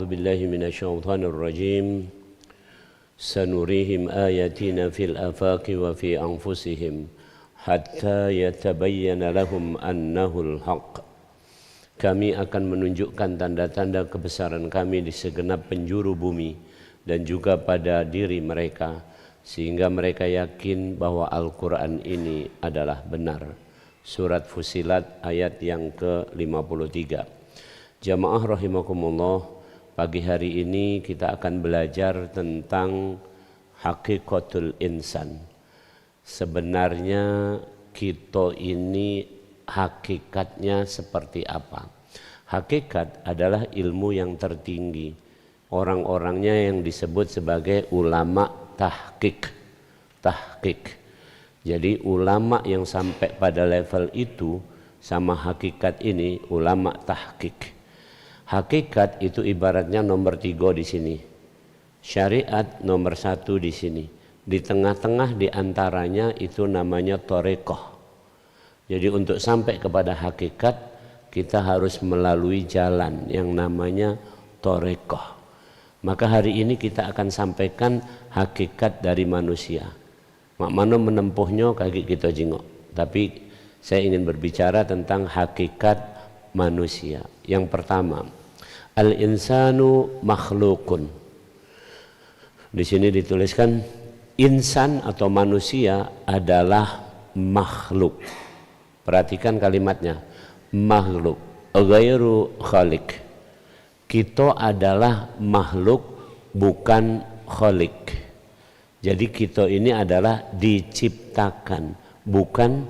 أعوذ بالله من الشيطان الرجيم سنريهم آياتنا في الآفاق وفي أنفسهم حتى يتبين لهم أنه الحق. Kami akan menunjukkan tanda-tanda kebesaran kami di segenap penjuru bumi dan juga pada diri mereka, sehingga mereka yakin bahwa Al-Quran ini adalah benar. Surat Fussilat ayat yang ke-53. Jamaah rahimakumullah, pagi hari ini kita akan belajar tentang hakikatul insan. Sebenarnya kita ini hakikatnya seperti apa? Hakikat adalah ilmu yang tertinggi. Orang-orangnya yang disebut sebagai ulama tahqiq. Jadi ulama yang sampai pada level itu sama hakikat ini ulama tahqiq. Hakikat itu ibaratnya nomor 3 di sini. Syariat nomor 1 di sini. Di tengah-tengah di antaranya itu namanya thariqah. Jadi untuk sampai kepada hakikat kita harus melalui jalan yang namanya thariqah. Maka hari ini kita akan sampaikan hakikat dari manusia. Mak mano menempuhnya kaki kita jengok. Tapi saya ingin berbicara tentang hakikat manusia. Yang pertama, al-insanu makhlukun. Di sini dituliskan insan atau manusia adalah makhluk. Perhatikan kalimatnya, makhluk, ghairu khaliq. Kita adalah makhluk, bukan khaliq. Jadi kita ini adalah diciptakan, bukan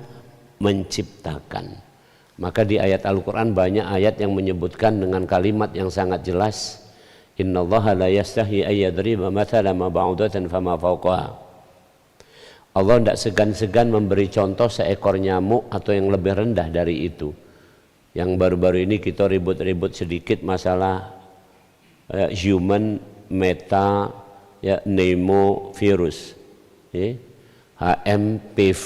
menciptakan. Maka di ayat Al-Quran banyak ayat yang menyebutkan dengan kalimat yang sangat jelas, innallaha la yastahi ayyadriba mathalan ma ba'udatan fama fawqaha. Allah tidak segan-segan memberi contoh seekor nyamuk atau yang lebih rendah dari itu. Yang baru-baru ini kita ribut-ribut sedikit masalah human meta pneumovirus, HMPV,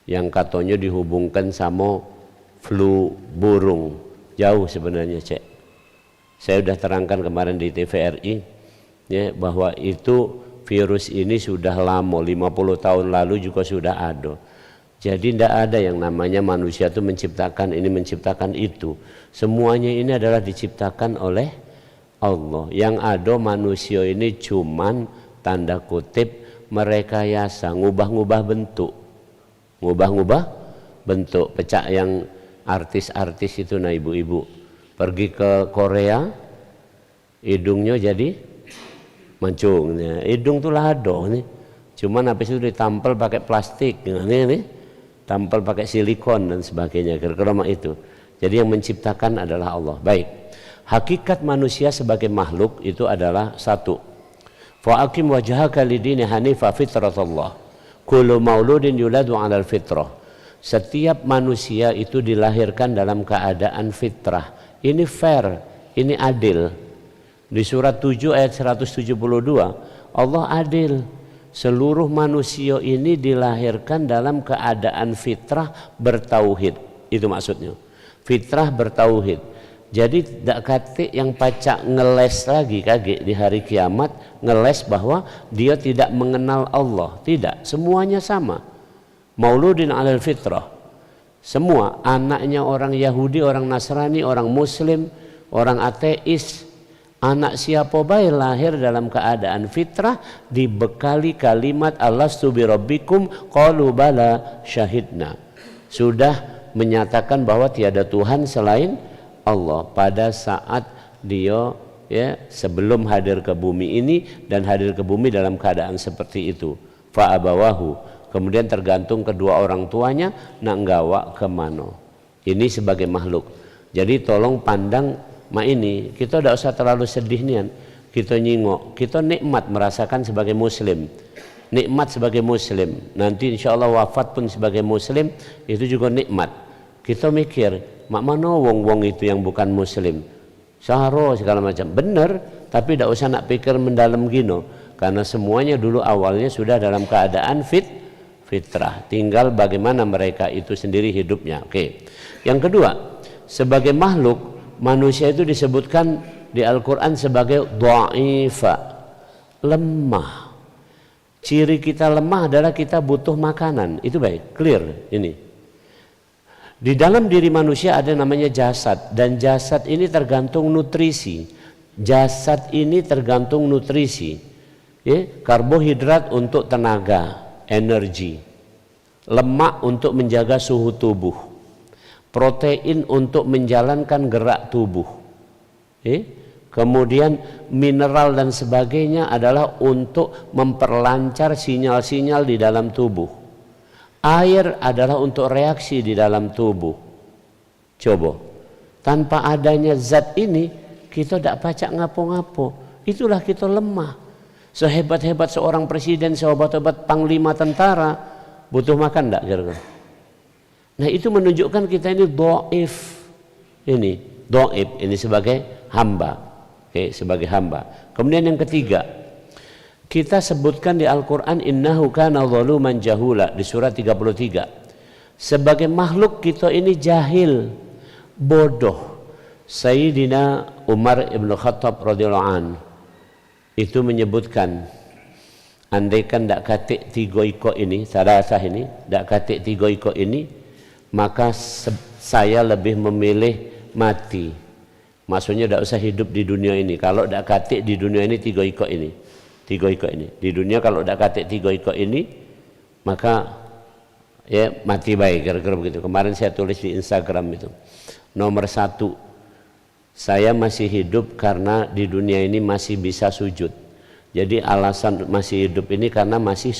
yang katanya dihubungkan sama flu burung. Jauh sebenarnya, Cek. Saya sudah terangkan kemarin di TVRI bahwa itu virus ini sudah lama, 50 tahun lalu juga sudah ada. Jadi tidak ada yang namanya manusia itu menciptakan ini, menciptakan itu. Semuanya ini adalah diciptakan oleh Allah. Yang ada manusia ini cuman tanda kutip merekayasa, ngubah-ngubah bentuk. Ngubah-ngubah bentuk. Pecah yang artis-artis itu, nah ibu-ibu pergi ke Korea, hidungnya jadi mancungnya, hidung tuh lado nih, cuman habis itu ditampel pakai plastik, nih, tampel pakai silikon dan sebagainya, kira-kira itu. Jadi yang menciptakan adalah Allah. Baik, hakikat manusia sebagai makhluk itu adalah satu, fa'akim wajhaka lidini hanifa fitratallah, kullu mauludin yuladu 'alal fitrah. Setiap manusia itu dilahirkan dalam keadaan fitrah. Ini fair, ini adil. Di surat 7 ayat 172 Allah adil. Seluruh manusia ini dilahirkan dalam keadaan fitrah bertauhid. Itu maksudnya, fitrah bertauhid. Jadi tidak kate yang pacak ngeles lagi kaget di hari kiamat, ngeles bahwa dia tidak mengenal Allah. Tidak, semuanya sama. Mauludin 'alal fitrah. Semua anaknya orang Yahudi, orang Nasrani, orang Muslim, orang ateis, anak siapa baik lahir dalam keadaan fitrah, dibekali kalimat alastu birabbikum qalu bala syahidna. Sudah menyatakan bahwa tiada Tuhan selain Allah pada saat dia sebelum hadir ke bumi ini dan hadir ke bumi dalam keadaan seperti itu. Fa abawahu. Kemudian tergantung kedua orang tuanya nak nggawa ke mana. Ini sebagai makhluk. Jadi tolong pandang ini, kita tidak usah terlalu sedih nian. Kita nyingok, kita nikmat merasakan sebagai muslim. Nikmat sebagai muslim. Nanti insya Allah wafat pun sebagai muslim, itu juga nikmat. Kita mikir, mak mana wong-wong itu yang bukan muslim? Saharo segala macam. Benar, tapi tidak usah nak pikir mendalam gino. Karena semuanya dulu awalnya sudah dalam keadaan fitrah. Tinggal bagaimana mereka itu sendiri hidupnya. Oke. Yang kedua, sebagai makhluk manusia itu disebutkan di Al-Quran sebagai dha'ifa, lemah. Ciri kita lemah adalah kita butuh makanan. Itu baik, clear ini. Di dalam diri manusia ada namanya jasad, dan jasad ini tergantung nutrisi. Jasad ini tergantung nutrisi. Ya, karbohidrat untuk tenaga, energi. Lemak untuk menjaga suhu tubuh. Protein untuk menjalankan gerak tubuh. Kemudian mineral dan sebagainya adalah untuk memperlancar sinyal-sinyal di dalam tubuh. Air adalah untuk reaksi di dalam tubuh. Coba, tanpa adanya zat ini kita tidak pacak ngapo-ngapo. Itulah kita lemah. Sehebat-hebat seorang presiden, sehebat-hebat panglima tentara, butuh makan tidak kira-kira? Nah, itu menunjukkan kita ini dhaif. Ini dhaif, ini sebagai hamba. Sebagai hamba. Kemudian yang ketiga, kita sebutkan di Al-Quran innahu kana zaluman jahula di surat 33. Sebagai makhluk kita ini jahil, bodoh. Sayyidina Umar ibn Khattab radhiyallahu an itu menyebutkan, andaikan dak katik 3 iko ini, salasah ini, dak katik 3 iko ini, maka saya lebih memilih mati. Maksudnya tidak usah hidup di dunia ini. Kalau tidak katik di dunia ini 3 iko ini, 3 iko ini. Di dunia kalau tidak katik 3 iko ini, maka ya mati baik, kira-kira begitu. Kemarin saya tulis di Instagram itu. Nomor 1, saya masih hidup karena di dunia ini masih bisa sujud. Jadi alasan masih hidup ini karena masih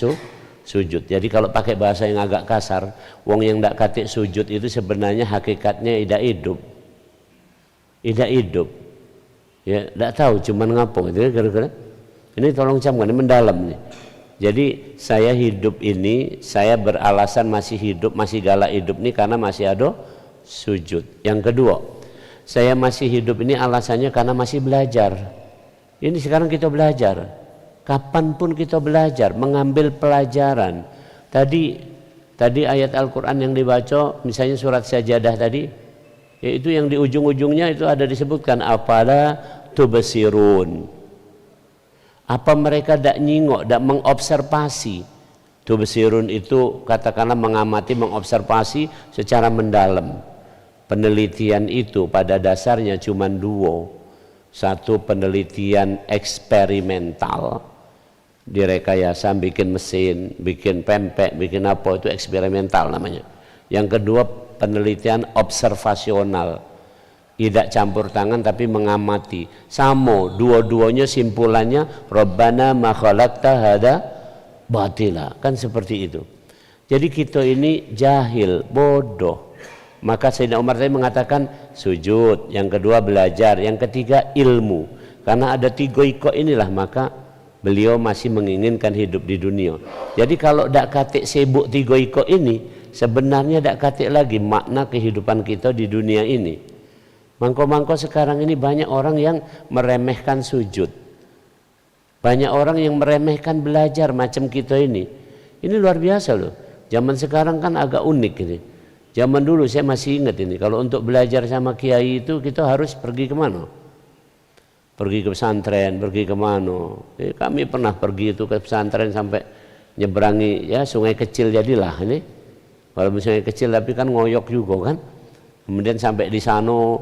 sujud. Jadi kalau pakai bahasa yang agak kasar, wong yang tidak katik sujud itu sebenarnya hakikatnya tidak hidup. Tidak hidup, ya tidak tahu cuman ngapo itu kira-kira. Ini tolong camkan, ini mendalam nih. Jadi saya hidup ini, saya beralasan masih hidup, masih galak hidup nih karena masih ada sujud. Yang kedua, saya masih hidup ini alasannya karena masih belajar. Ini sekarang kita belajar. Kapanpun kita belajar, mengambil pelajaran. Tadi ayat Al-Quran yang dibaca, misalnya surat Sajadah tadi, yaitu yang di ujung-ujungnya itu ada disebutkan afala tubsirun. Apa mereka tidak nyingok, tidak mengobservasi? Tubsirun itu katakanlah mengamati, mengobservasi secara mendalam. Penelitian itu pada dasarnya cuma 2. Satu penelitian eksperimental, direkayasa, bikin mesin, bikin pempek, bikin apa, itu eksperimental namanya. Yang kedua penelitian observasional, tidak campur tangan tapi mengamati. Sama, dua-duanya simpulannya Rabbana ma khalaqta hada batila, kan seperti itu. Jadi kita ini jahil, bodoh. Maka Sayyidina Umar tadi mengatakan sujud, yang kedua belajar, yang ketiga ilmu. Karena ada 3 iko inilah maka beliau masih menginginkan hidup di dunia. Jadi kalau tidak katik sibuk 3 iko ini, sebenarnya tidak katik lagi makna kehidupan kita di dunia ini. Mangko-mangko sekarang ini banyak orang yang meremehkan sujud. Banyak orang yang meremehkan belajar macam kita ini. Ini luar biasa loh. Zaman sekarang kan agak unik ini. Zaman dulu saya masih ingat ini. Kalau untuk belajar sama kiai itu kita harus pergi kemana? Pergi ke pesantren, pergi kemana? Kami pernah pergi itu ke pesantren sampai nyeberangi ya sungai kecil jadilah ini. Kalau misalnya kecil tapi kan ngoyok juga kan. Kemudian sampai di sana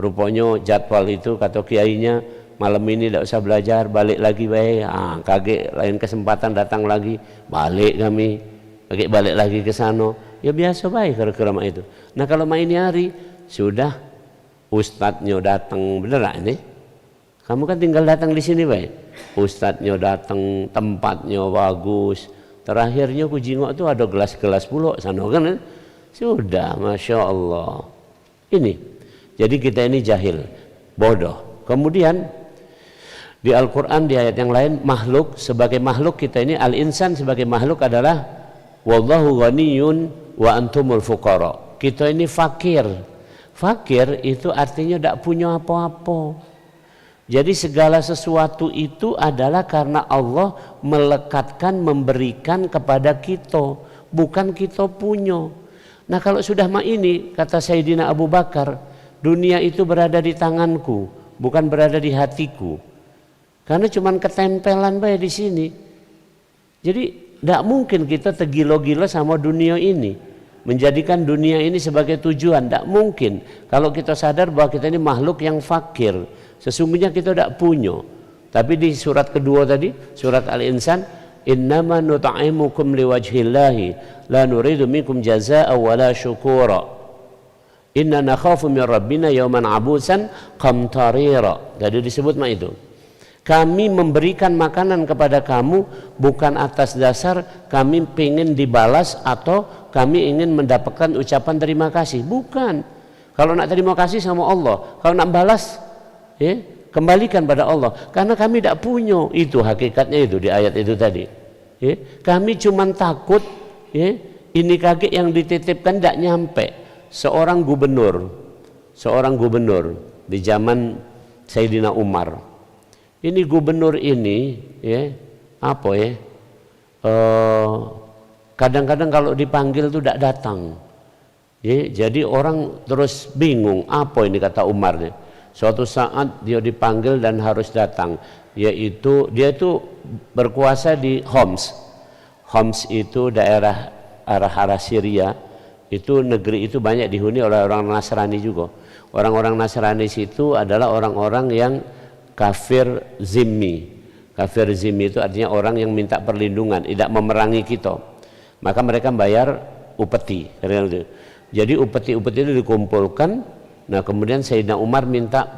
rupanya jadwal itu kata kiainya malam ini tidak usah belajar, balik lagi baik. Kaget lain kesempatan datang lagi, balik kami. Balik lagi ke sana. Ya biasa baik kira-kira itu. Nah kalau main hari sudah ustadznya datang beneran ini. Kamu kan tinggal datang di sini baik. Ustadznya datang, tempatnya bagus. Terakhirnya ku jingok itu ada gelas-gelas pula sana kan. Sudah, Masya Allah. Ini. Jadi kita ini jahil, bodoh. Kemudian di Al-Quran di ayat yang lain, makhluk sebagai makhluk kita ini, al-insan sebagai makhluk adalah wallahu ghaniyun wa antumul fuqara. Kita ini fakir. Fakir itu artinya tidak punya apa-apa. Jadi segala sesuatu itu adalah karena Allah melekatkan, memberikan kepada kita, bukan kita punya. Nah kalau sudah ini, kata Sayyidina Abu Bakar, dunia itu berada di tanganku, bukan berada di hatiku. Karena cuman ketempelan bae di sini. Jadi tidak mungkin kita tergila-gila sama dunia ini, menjadikan dunia ini sebagai tujuan. Tidak mungkin. Kalau kita sadar bahwa kita ini makhluk yang fakir, sesungguhnya kita tidak punya. Tapi di surat kedua tadi, surat Al-Insan, innama nut'imukum liwajhillahi la nuridu minkum jazaa'a wala syukura inna nakhafu min rabbina yawman abusan qamtarira. Jadi disebut mah itu, kami memberikan makanan kepada kamu bukan atas dasar kami ingin dibalas atau kami ingin mendapatkan ucapan terima kasih, bukan. Kalau nak terima kasih sama Allah, kalau nak balas ya, kembalikan pada Allah, karena kami tidak punya. Itu hakikatnya itu di ayat itu tadi ya. Kami cuma takut ya, ini kaget yang dititipkan tidak nyampe. Seorang gubernur di zaman Sayyidina Umar, ini gubernur ini ya, apa ya, kadang-kadang kalau dipanggil tuh tidak datang ya, jadi orang terus bingung apa ini kata Umar nih. Suatu saat dia dipanggil dan harus datang, yaitu dia itu berkuasa di Homs. Homs itu daerah arah Syria, itu negeri itu banyak dihuni oleh orang Nasrani juga. Orang-orang Nasrani situ adalah orang-orang yang kafir zimmi. Kafir zimmi itu artinya orang yang minta perlindungan, tidak memerangi kita. Maka mereka bayar upeti. Jadi upeti-upeti itu dikumpulkan. Nah kemudian Sayyidina Umar minta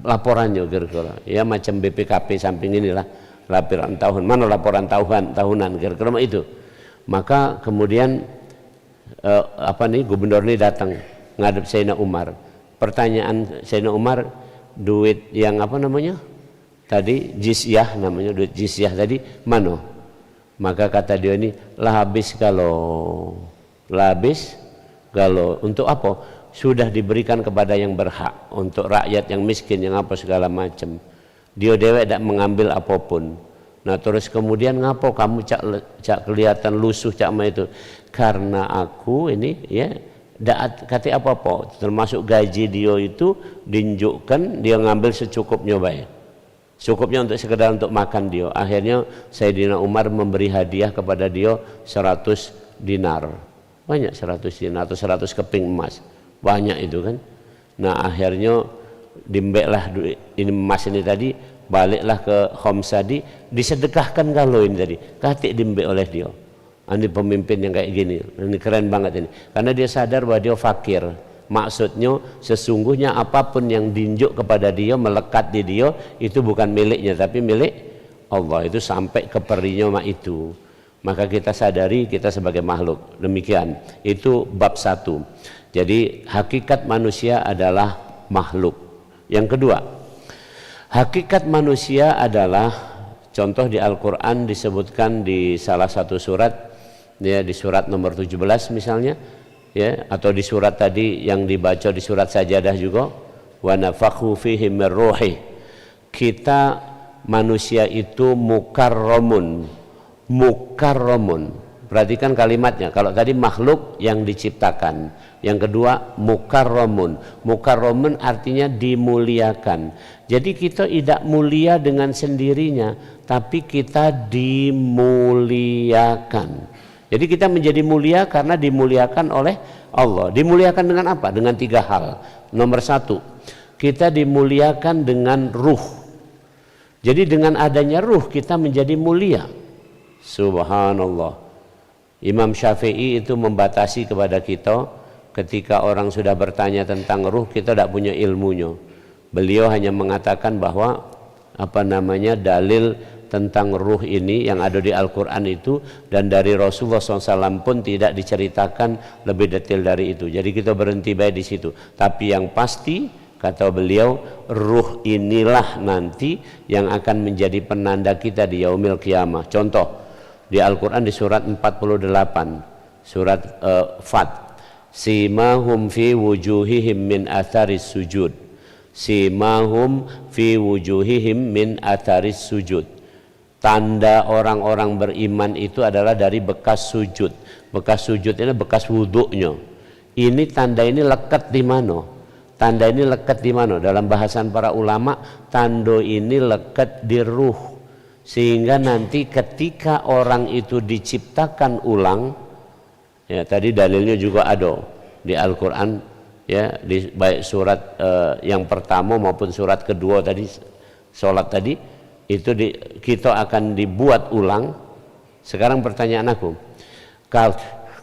laporannya kira-kira, ya macam BPKP samping inilah laporan tahunan, mana laporan tahunan kira-kira itu. Maka kemudian gubernur ini datang ngadep Sayyidina Umar. Pertanyaan Sayyidina Umar, duit yang apa namanya tadi, jizyah namanya, duit jizyah tadi mana? Maka kata dia ini, lah habis kalau untuk apa? Sudah diberikan kepada yang berhak, untuk rakyat yang miskin yang apa segala macam. Dia dewek tidak mengambil apapun. Nah terus kemudian ngapo kamu cak kelihatan lusuh cak ma itu? Karena aku ini ya tidak kata apa-apa, termasuk gaji dia itu diunjukkan dia ngambil secukupnya baik. Cukupnya untuk sekedar untuk makan dia. Akhirnya Sayyidina Umar memberi hadiah kepada dia 100 dinar. Banyak 100 dinar atau 100 keping emas. Banyak itu kan. Nah akhirnya dimbeklah ini emas ini tadi, baliklah ke Homs tadi, disedekahkan kalau ini tadi, katik dimbek oleh dia. Ini pemimpin yang kayak gini, ini keren banget ini. Karena dia sadar bahwa dia fakir. Maksudnya sesungguhnya apapun yang diunjuk kepada dia, melekat di dia, itu bukan miliknya tapi milik Allah. Itu sampai ke perinya itu. Maka kita sadari kita sebagai makhluk. Demikian. Itu bab 1. Jadi hakikat manusia adalah makhluk. Yang kedua, hakikat manusia adalah, contoh di Al-Quran disebutkan di salah satu surat, ya, di surat nomor 17 misalnya, ya, atau di surat tadi yang dibaca di surat Sajadah juga, wa nafakhu fihi min ruhi. Kita manusia itu mukarramun. Perhatikan kalimatnya. Kalau tadi makhluk yang diciptakan, yang kedua mukarramun. Mukarramun artinya dimuliakan. Jadi kita tidak mulia dengan sendirinya, tapi kita dimuliakan. Jadi kita menjadi mulia karena dimuliakan oleh Allah. Dimuliakan dengan apa? Dengan 3 hal. Nomor 1, kita dimuliakan dengan ruh. Jadi dengan adanya ruh kita menjadi mulia. Subhanallah. Imam Syafi'i itu membatasi kepada kita, ketika orang sudah bertanya tentang ruh, kita tidak punya ilmunya. Beliau hanya mengatakan bahwa dalil tentang ruh ini yang ada di Al-Quran itu, dan dari Rasulullah SAW pun tidak diceritakan lebih detail dari itu. Jadi kita berhenti baik di situ. Tapi yang pasti kata beliau, ruh inilah nanti yang akan menjadi penanda kita di yaumil qiyamah. Contoh di Al-Quran di surat 48, surat Fat, simahum fi wujuhihim min atharis sujud. Simahum fi wujuhihim min atharis sujud. Tanda orang-orang beriman itu adalah dari bekas sujud. Bekas sujud ini bekas wuduknya. Ini tanda ini lekat di mana? Tanda ini lekat di mana? Dalam bahasan para ulama, tanda ini lekat di ruh. Sehingga nanti ketika orang itu diciptakan ulang, ya tadi dalilnya juga ada di Al-Quran, ya di baik surat yang pertama maupun surat kedua tadi, sholat tadi, itu kita akan dibuat ulang. Sekarang pertanyaan aku,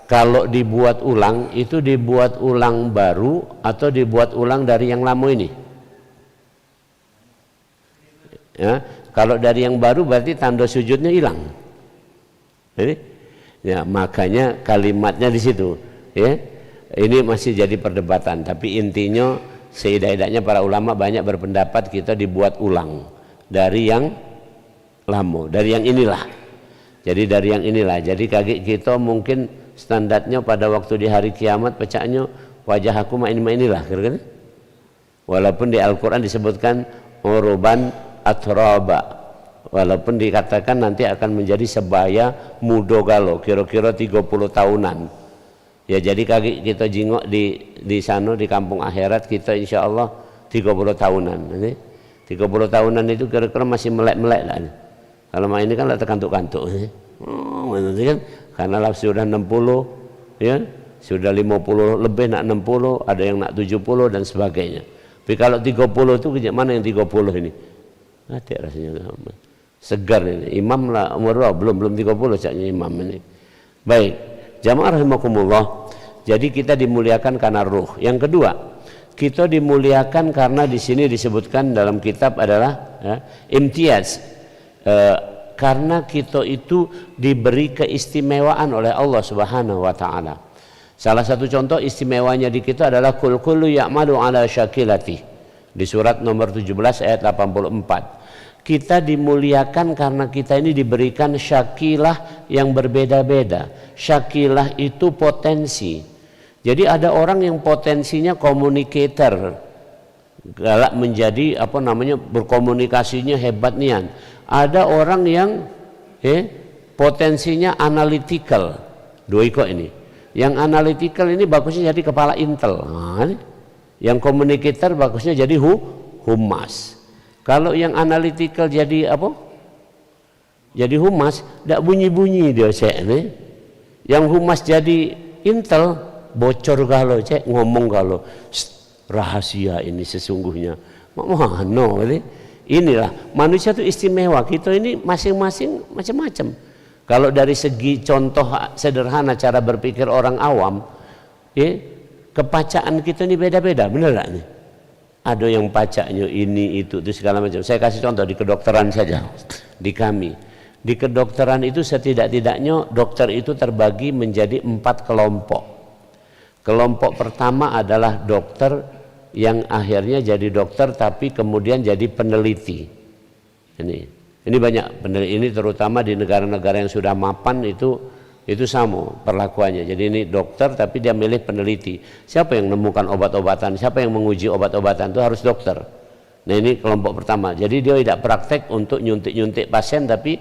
kalau dibuat ulang, itu dibuat ulang baru atau dibuat ulang dari yang lama ini? Ya, kalau dari yang baru berarti tanda sujudnya hilang. Jadi, ya makanya kalimatnya di situ. Ya, ini masih jadi perdebatan. Tapi intinya, seidah-idahnya para ulama banyak berpendapat kita dibuat ulang dari yang lama, dari yang inilah. Jadi dari yang inilah. Jadi kaki kita mungkin standarnya pada waktu di hari kiamat pecahnya wajah aku inilah kira-kira. Walaupun di Al-Quran disebutkan uruban atraba, walaupun dikatakan nanti akan menjadi sebaya muda galo, kira-kira 30 tahunan. Ya jadi kaki kita jingok di sana di kampung akhirat kita insya Allah 30 tahunan. Ini 30 tahunan itu kira-kira masih melek-melek lah. Kalau main ini kan lah terkantuk-kantuk. Nanti kan karena lah sudah 60, ya sudah 50 lebih nak 60, ada yang nak 70 dan sebagainya. Tapi kalau 30 itu mana yang 30 ini? Ada rasanya segar ini. Imam lah umur belum 30 caknya imam ini. Baik, jamaah rahimakumullah. Jadi kita dimuliakan karena ruh. Yang kedua, kita dimuliakan karena di sini disebutkan dalam kitab adalah imtiaz. Karena kita itu diberi keistimewaan oleh Allah Subhanahu wa taala. Salah satu contoh istimewanya di kita adalah kul kullu ya'malu ala syakilati. Di surat nomor 17 ayat 84. Kita dimuliakan karena kita ini diberikan syakilah yang berbeda-beda. Syakilah itu potensi. Jadi ada orang yang potensinya communicator, galak menjadi berkomunikasinya hebat nian. Ada orang yang potensinya analytical, dua ikut ini. Yang analytical ini bagusnya jadi kepala intel. Nah, yang communicator bagusnya jadi humas. Kalau yang analytical jadi apa? Jadi humas, tidak bunyi-bunyi dia cek nih. Yang humas jadi intel, bocor galau cek, ngomong galau. Rahasia ini sesungguhnya. Mana ini? Inilah manusia itu istimewa. Kita ini masing-masing macam-macam. Kalau dari segi contoh sederhana cara berpikir orang awam, kepacaan kita ini beda-beda, benar gak nih? Ada yang pacaknya ini itu segala macam. Saya kasih contoh di kedokteran saja. Di kami, di kedokteran itu setidak-tidaknya dokter itu terbagi menjadi 4 kelompok. Kelompok pertama adalah dokter yang akhirnya jadi dokter tapi kemudian jadi peneliti. Ini banyak peneliti, ini terutama di negara-negara yang sudah mapan itu sama perlakuannya. Jadi ini dokter tapi dia milih peneliti. Siapa yang menemukan obat-obatan, siapa yang menguji obat-obatan itu harus dokter. Nah ini kelompok pertama. Jadi dia tidak praktek untuk nyuntik-nyuntik pasien tapi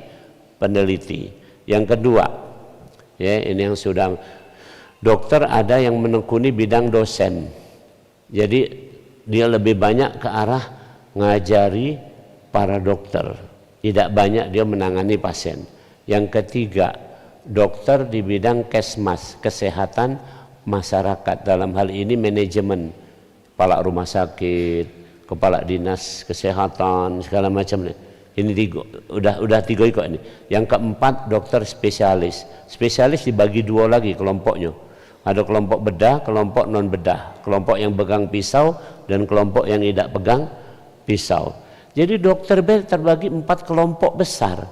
peneliti. Yang kedua, ya ini yang sudah dokter ada yang menekuni bidang dosen. Jadi dia lebih banyak ke arah ngajari para dokter, tidak banyak dia menangani pasien. Yang ketiga, dokter di bidang kesmas, kesehatan masyarakat, dalam hal ini manajemen, kepala rumah sakit, kepala dinas kesehatan segala macam. Ini udah 3 ikut ini. Yang keempat, dokter spesialis. Spesialis dibagi 2 lagi kelompoknya. Ada kelompok bedah, kelompok non bedah, kelompok yang pegang pisau dan kelompok yang tidak pegang pisau. Jadi dokter terbagi 4 kelompok besar.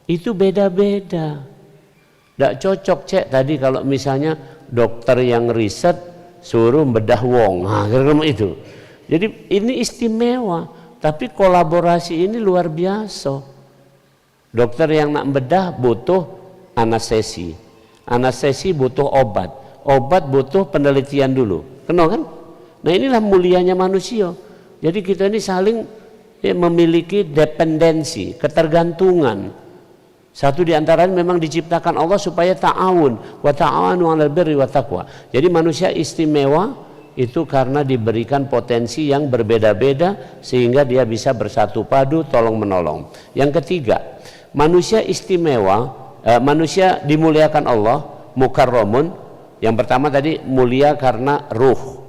Itu beda-beda. Tidak cocok cek tadi kalau misalnya dokter yang riset suruh bedah wong. Nah, kira-kira itu. Jadi ini istimewa, tapi kolaborasi ini luar biasa. Dokter yang nak bedah butuh anestesi. Anestesi butuh obat. Obat butuh penelitian dulu, kenal kan? Nah inilah mulianya manusia. Jadi kita ini saling memiliki dependensi, ketergantungan. Satu di antaranya memang diciptakan Allah supaya ta'awun, wa ta'awanu 'alal birri wa taqwa. Jadi manusia istimewa itu karena diberikan potensi yang berbeda-beda sehingga dia bisa bersatu padu, tolong menolong. Yang ketiga, manusia istimewa, manusia dimuliakan Allah, mukarramun. Yang pertama tadi mulia karena ruh.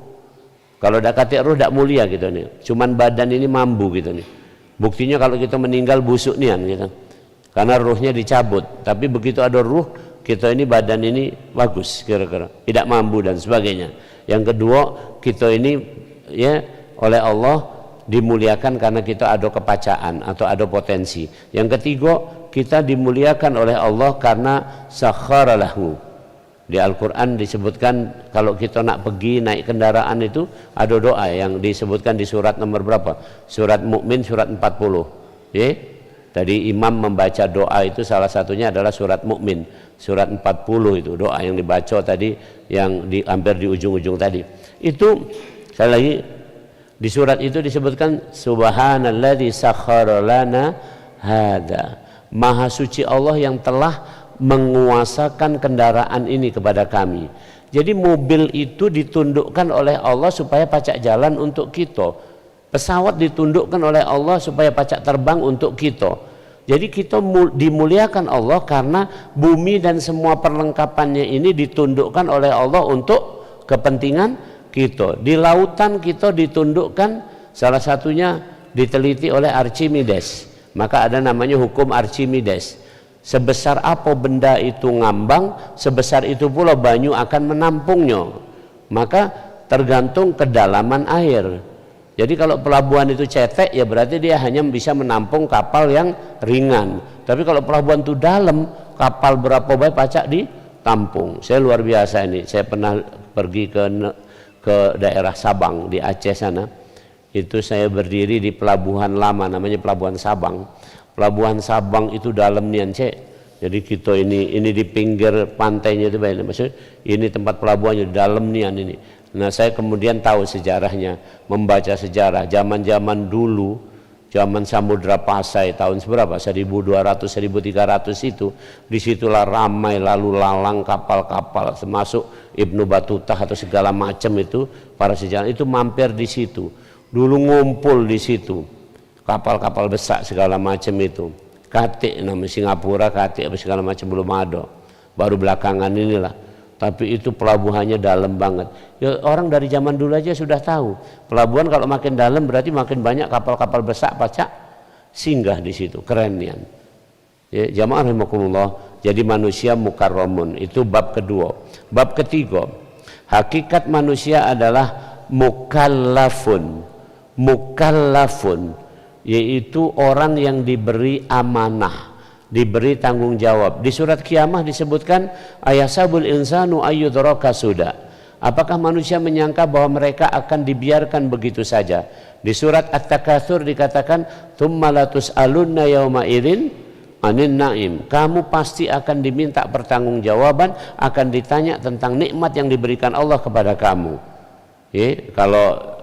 Kalau udah kata ruh tidak mulia gitu nih, cuman badan ini mambu gitu nih. Buktinya kalau kita meninggal busuk nian gitu, karena ruhnya dicabut. Tapi begitu ada ruh, kita ini badan ini bagus kira-kira, tidak mampu dan sebagainya. Yang kedua, kita ini ya oleh Allah dimuliakan karena kita ada kepacaan atau ada potensi. Yang ketiga, kita dimuliakan oleh Allah karena sakhara lahu. Di Al-Quran disebutkan kalau kita nak pergi naik kendaraan itu ada doa yang disebutkan di surat nomor berapa? Surat Mukmin surat 40. Ya? Tadi imam membaca doa itu salah satunya adalah surat Mukmin surat 40 itu doa yang dibaca tadi yang hampir di ujung-ujung tadi. Itu sekali lagi di surat itu disebutkan subhanalladzi sakhkhara lana hada. Maha suci Allah yang telah menguasakan kendaraan ini kepada kami. Jadi mobil itu ditundukkan oleh Allah supaya pacak jalan untuk kita. Pesawat ditundukkan oleh Allah supaya pacak terbang untuk kita. Jadi kita dimuliakan Allah karena bumi dan semua perlengkapannya ini ditundukkan oleh Allah untuk kepentingan kita. Di lautan kita ditundukkan, salah satunya diteliti oleh Archimedes. Maka ada namanya hukum Archimedes. Sebesar apa benda itu ngambang, sebesar itu pula banyu akan menampungnya. Maka tergantung kedalaman air. Jadi kalau pelabuhan itu cetek ya berarti dia hanya bisa menampung kapal yang ringan. Tapi kalau pelabuhan itu dalam, kapal berapa banyak pacak ditampung. Saya luar biasa ini. Saya pernah pergi ke daerah Sabang di Aceh sana. Itu saya berdiri di pelabuhan lama namanya Pelabuhan Sabang. Pelabuhan Sabang itu dalam nian cek. Jadi kita ini di pinggir pantainya itu banyak. Maksudnya ini tempat pelabuhannya di dalam nian ini. Nah saya kemudian tahu sejarahnya, membaca sejarah zaman-zaman dulu, zaman Samudra Pasai tahun seberapa, 1200, 1300 itu, disitulah ramai lalu lalang kapal-kapal, termasuk Ibnu Batutah atau segala macam itu, para sejarah itu mampir di situ, dulu ngumpul di situ, kapal-kapal besar segala macam itu, Katik nama Singapura, Katik apa segala macam belum ada, baru belakangan inilah. Tapi itu pelabuhannya dalam banget. Ya, orang dari zaman dulu aja sudah tahu. Pelabuhan kalau makin dalam berarti makin banyak kapal-kapal besar pacak singgah di situ. Keren ya. Jamaah rahimakumullah. Jadi manusia mukarramun. Itu bab kedua. Bab ketiga, hakikat manusia adalah mukallafun. Mukallafun yaitu orang yang diberi amanah, diberi tanggung jawab. Di surat Qiyamah disebutkan ayasabul insanu ayyudraka suda. Apakah manusia menyangka bahwa mereka akan dibiarkan begitu saja? Di surat At-Takatsur dikatakan tsumma latus'alunna yauma idzin anin na'im. Kamu pasti akan diminta pertanggungjawaban, akan ditanya tentang nikmat yang diberikan Allah kepada kamu. Kalau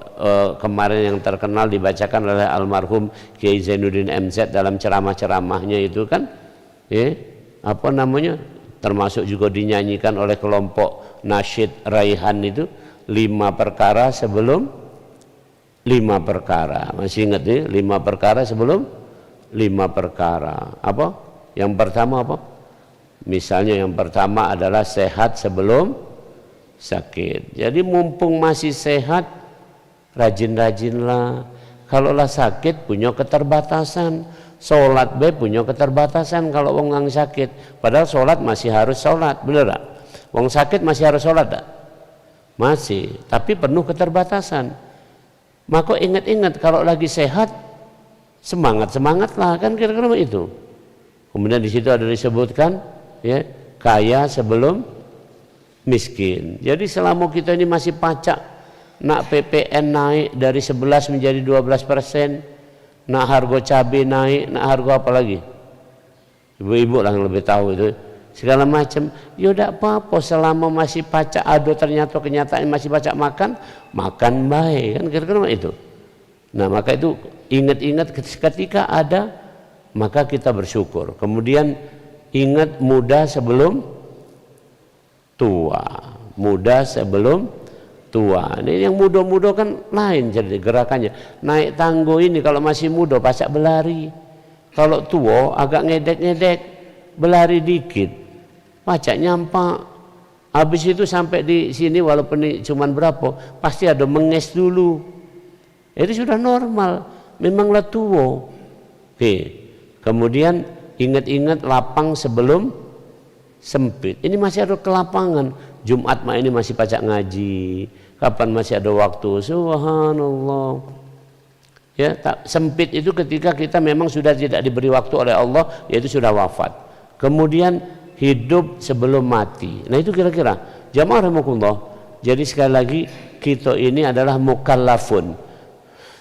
kemarin yang terkenal dibacakan oleh almarhum Kiai Zainuddin MZ dalam ceramah-ceramahnya itu kan apa namanya, termasuk juga dinyanyikan oleh kelompok nasyid Raihan itu 5 perkara sebelum 5 perkara. Masih ingat nih 5 perkara sebelum 5 perkara. Apa? Yang pertama apa? Misalnya yang pertama adalah sehat sebelum sakit. Jadi mumpung masih sehat, rajin-rajinlah. Kalaulah sakit punya keterbatasan, sholat punya keterbatasan kalau wong sakit. Padahal sholat masih harus sholat, bener tak? Wong sakit masih harus sholat tak? Masih, tapi penuh keterbatasan. Maka ingat-ingat kalau lagi sehat, semangat-semangatlah, kan kira-kira itu. Kemudian di situ ada disebutkan ya, kaya sebelum miskin. Jadi selama kita ini masih pacak, nak PPN naik dari 11 menjadi 12%, nak harga cabai naik, nak harga apa lagi? Ibu-ibu lah yang lebih tahu itu. Segala macam. Ya udah apa-apa selama masih pacak ada, ternyata kenyataan masih pacak makan baik, kan kira-kira itu. Nah, maka itu ingat-ingat ketika ada maka kita bersyukur. Kemudian ingat muda sebelum tua. Muda sebelum tua. Ini yang muda-muda kan lain jadi gerakannya. Naik tanggo ini kalau masih muda pacak berlari. Kalau tua agak ngedek-ngedek, berlari dikit, pacak nyampak. Habis itu sampai di sini walaupun ini cuman berapa, pasti ada menges dulu. Itu sudah normal, memanglah tua. Oke. Kemudian ingat-ingat lapang sebelum sempit. Ini masih ada kelapangan. Jumat mah ini masih pacak ngaji. Kapan masih ada waktu? Subhanallah. Ya, sempit itu ketika kita memang sudah tidak diberi waktu oleh Allah, yaitu sudah wafat. Kemudian hidup sebelum mati. Nah itu kira-kira. Jamaah rahimakumullah. Jadi sekali lagi kita ini adalah mukallafun.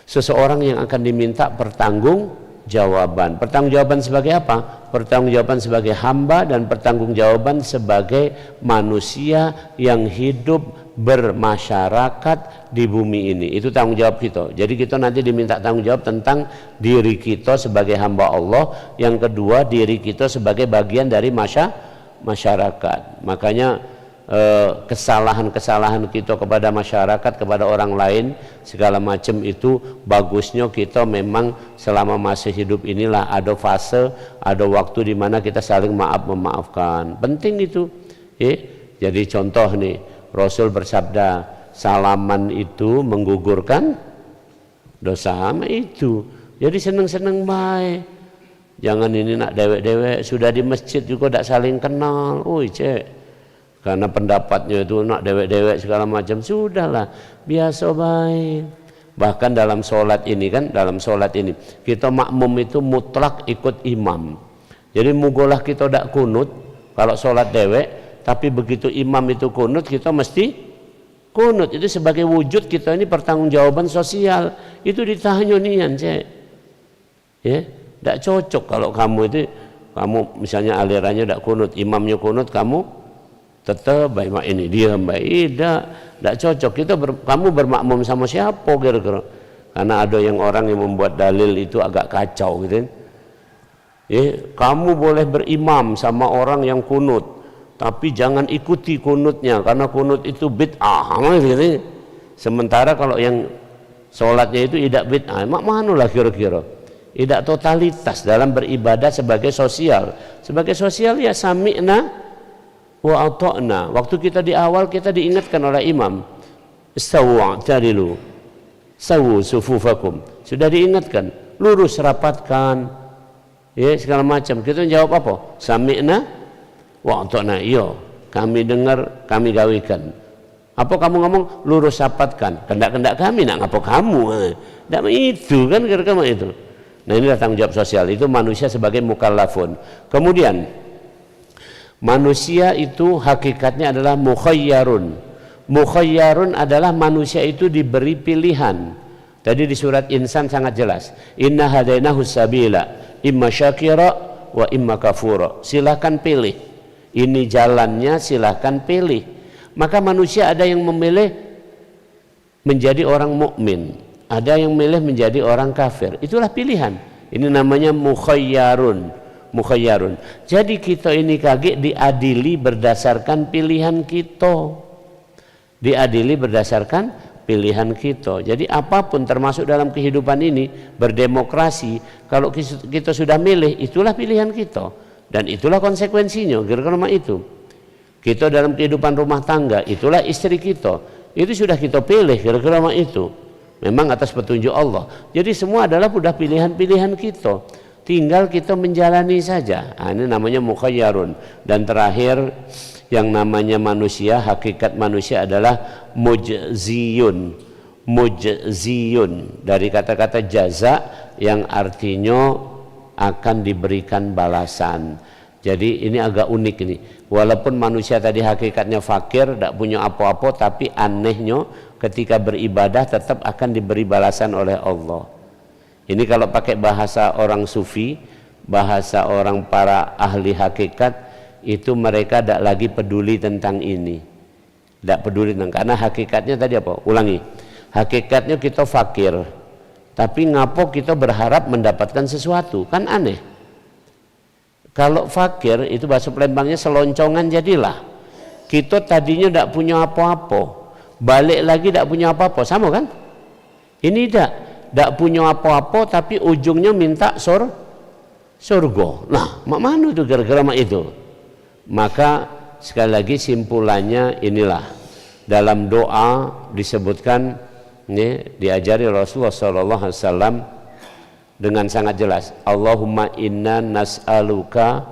Seseorang yang akan diminta pertanggungjawaban. Pertanggungjawaban sebagai apa? Pertanggungjawaban sebagai hamba dan pertanggungjawaban sebagai manusia yang hidup bermasyarakat di bumi ini. Itu tanggung jawab kita. Jadi kita nanti diminta tanggung jawab tentang diri kita sebagai hamba Allah. Yang kedua, diri kita sebagai bagian dari masyarakat. Makanya kesalahan-kesalahan kita kepada masyarakat, kepada orang lain segala macam itu bagusnya kita memang selama masih hidup inilah ada fase, ada waktu di mana kita saling memaafkan. Penting itu. Jadi contoh nih, Rasul bersabda, salaman itu menggugurkan dosa. Sama itu. Jadi seneng-seneng baik. Jangan ini nak dewek-dewek sudah di masjid juga tidak saling kenal. Cek. Karena pendapatnya itu nak dewek-dewek segala macam, sudahlah biasa baik. Bahkan dalam sholat ini kan, dalam sholat ini kita makmum itu mutlak ikut imam. Jadi mugolah kita tidak kunut kalau sholat dewek, tapi begitu imam itu kunut kita mesti kunut. Itu sebagai wujud kita ini pertanggungjawaban sosial. Itu ditanya nian cek. Ya, tidak cocok kalau kamu misalnya alirannya tidak kunut, imamnya kunut, kamu tetap baik ini diam baik, tidak cocok. Kamu bermakmum sama siapa kira-kira? Karena ada yang orang yang membuat dalil itu agak kacau gitu. Kamu boleh berimam sama orang yang kunut, tapi jangan ikuti kunutnya karena kunut itu bid'ah gitu. Sementara kalau yang sholatnya itu tidak bid'ah, manulah kira-kira? Tidak totalitas dalam beribadah sebagai sosial. Sebagai sosial ya sami'na wa ata'na. Waktu kita di awal kita diingatkan oleh imam, istawu i'tadilu sawu sufufakum, sudah diingatkan lurus rapatkan segala macam. Kita jawab apa? Sami'na wa ata'na. Iya, kami dengar, kami gawikan. Apa kamu ngomong? Lurus rapatkan. Kendak-kendak kami nak ngapa kamu? Tidak itu kan kira-kira itu. Nah inilah tanggung jawab sosial. Itu manusia sebagai mukallafun. Kemudian manusia itu hakikatnya adalah mukhayyarun. Mukhayyarun adalah manusia itu diberi pilihan. Tadi di surat Insan sangat jelas. Inna hadainahu sabila imma syakira wa imma kafura. Silakan pilih. Ini jalannya, silakan pilih. Maka manusia ada yang memilih menjadi orang mukmin, ada yang memilih menjadi orang kafir. Itulah pilihan. Ini namanya mukhayyarun. Jadi kita ini kaget diadili berdasarkan pilihan kita. Diadili berdasarkan pilihan kita. Jadi apapun termasuk dalam kehidupan ini berdemokrasi, kalau kita sudah milih, itulah pilihan kita dan itulah konsekuensinya. Kira-kira itu. Kita dalam kehidupan rumah tangga, itulah istri kita. Itu sudah kita pilih, kira-kira itu. Memang atas petunjuk Allah. Jadi semua adalah sudah pilihan-pilihan kita. Tinggal kita menjalani saja. Ini namanya mukhayyarun. Dan terakhir yang namanya manusia, hakikat manusia adalah mujziyun. Mujziyun dari kata-kata jaza yang artinya akan diberikan balasan. Jadi ini agak unik ini. Walaupun manusia tadi hakikatnya fakir, tidak punya apa-apa, tapi anehnya ketika beribadah tetap akan diberi balasan oleh Allah. Ini kalau pakai bahasa orang sufi, bahasa orang para ahli hakikat, itu mereka tidak lagi peduli tentang ini. Tidak peduli tentang, karena hakikatnya tadi apa? Ulangi. Hakikatnya kita fakir, tapi ngapo kita berharap mendapatkan sesuatu? Kan aneh. Kalau fakir itu bahasa Palembangnya seloncongan jadilah. Kita tadinya tidak punya apa-apa, balik lagi tidak punya apa-apa, sama kan? Ini tidak punya apa-apa tapi ujungnya minta surga. Nah, mak mana itu gara-gara mak itu? Maka sekali lagi simpulannya inilah, dalam doa disebutkan, diajari Rasulullah SAW dengan sangat jelas, Allahumma inna nas'aluka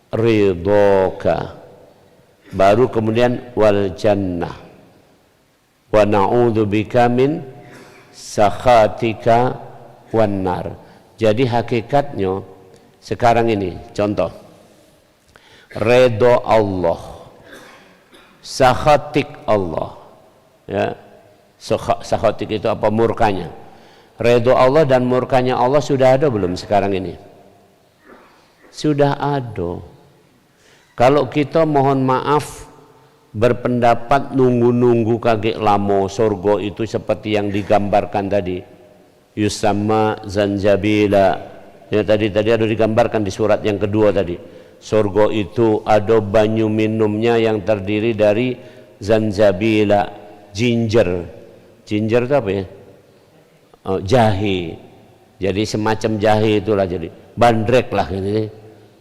ridhoka, baru kemudian wal jannah, wa na'udzubika min sakhatika wan nar. Jadi hakikatnya sekarang ini contoh, redho Allah, sakhatik Allah, ya, sakhatik itu apa? Murkanya. Redho Allah dan murkanya Allah sudah ada belum sekarang ini? Sudah ada. Kalau kita mohon maaf berpendapat nunggu-nunggu kagek lamo surga itu seperti yang digambarkan tadi, yusamma zanjabila, ya tadi ada digambarkan di surat yang kedua tadi, surga itu ada banyu minumnya yang terdiri dari zanjabila, ginger itu apa ya? Jahe. Jadi semacam jahe itulah, jadi bandrek lah ini.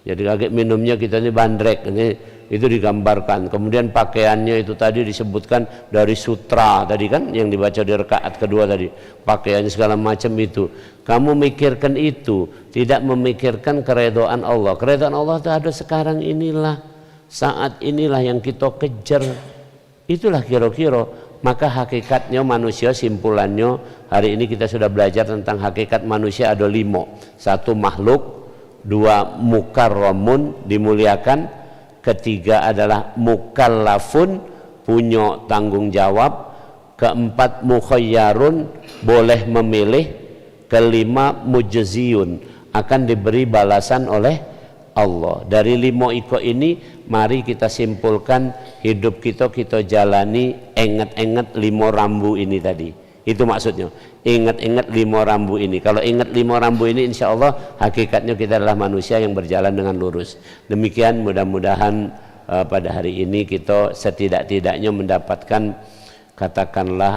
Jadi kaget minumnya kita ini bandrek ini, itu digambarkan. Kemudian pakaiannya itu tadi disebutkan dari sutra tadi kan, yang dibaca di rakaat kedua tadi, pakaiannya segala macam itu. Kamu mikirkan itu, tidak memikirkan keridhaan Allah. Keridhaan Allah itu ada sekarang inilah, saat inilah yang kita kejar. Itulah kira-kira. Maka hakikatnya manusia, simpulannya hari ini kita sudah belajar tentang hakikat manusia ada 5. 1 makhluk, 2 mukarramun dimuliakan, ketiga adalah mukallafun punya tanggung jawab, keempat mukhayyarun boleh memilih, kelima mujziyun akan diberi balasan oleh Allah. Dari 5 iko ini mari kita simpulkan hidup kita jalani ingat-ingat 5 rambu ini tadi. Itu maksudnya, ingat-ingat 5 rambu ini. Kalau ingat 5 rambu ini, insya Allah hakikatnya kita adalah manusia yang berjalan dengan lurus. Demikian, mudah-mudahan pada hari ini kita setidak-tidaknya mendapatkan katakanlah